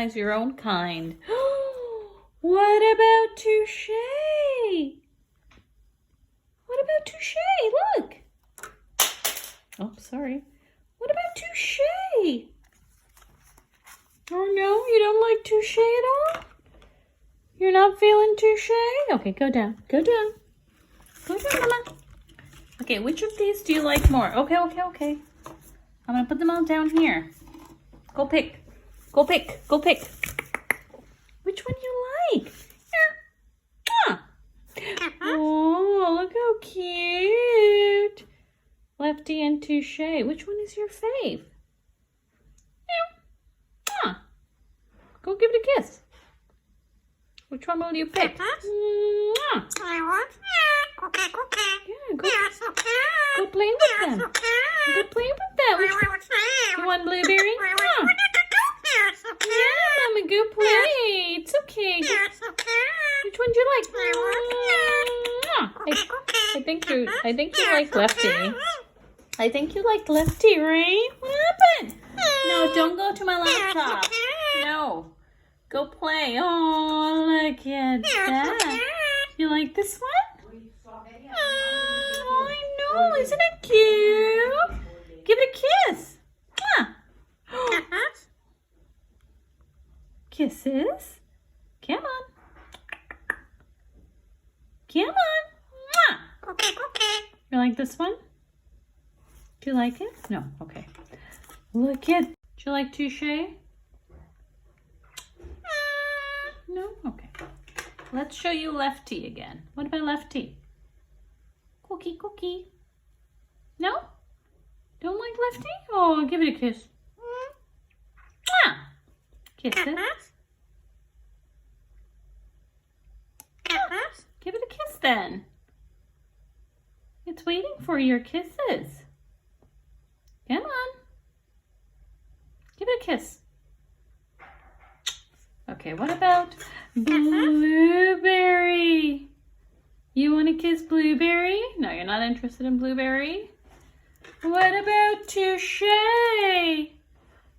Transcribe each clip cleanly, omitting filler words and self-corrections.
Your own kind. What about Touche? What about Touche? Look. Oh, sorry. What about Touche? Oh no, you don't like Touche at all? You're not feeling Touche? Okay, go down. Go down. Go down, Mama. Okay, which of these do you like more? Okay. I'm gonna put them all down here. Go pick. Go pick. Go pick. Which one you like? Oh, look how cute. Lefty and Touche. Which one is your fave? Go give it a kiss. Which one will you pick? Yeah, go play with them. Go play with them. Which one? You want blueberry? Yeah, Mama, go play. It's okay. Which one do you like? I think you like Lefty. I think you like Lefty, right? What happened? No, don't go to my laptop. No. Go play. Oh, look at that. You like this one? Oh, I know. Isn't it cute? Give it a kiss. Kisses. Come on. Come on. You like this one? Do you like it? No. Okay. Look at. Do you like Touche? No? Okay. Let's show you Lefty again. What about Lefty? Cookie. No? Don't like Lefty? Oh, give it a kiss. Kisses. Give it a kiss then. It's waiting for your kisses. Come on. Give it a kiss. Okay, what about Blueberry? You want to kiss Blueberry? No, you're not interested in Blueberry? What about Touche?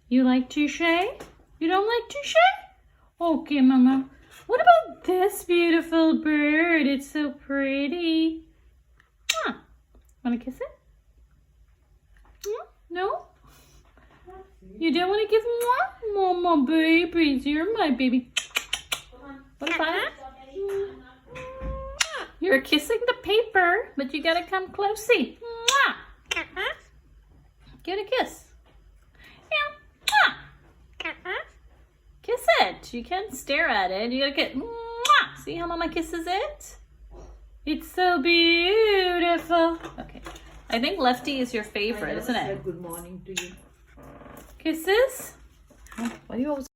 You like Touche? You don't like Touche? Okay, Mama. What about this beautiful bird? It's so pretty. Want to kiss it? No? You don't want to give more? Mama, babies, you're my baby. What about it? You're kissing the paper, but you gotta come closely. Give it a kiss. Kiss it. You can't stare at it. You gotta get. See how Mama kisses it? It's so beautiful. Okay. I think Lefty is your favorite, isn't it? Good morning to you. Kisses? What do you always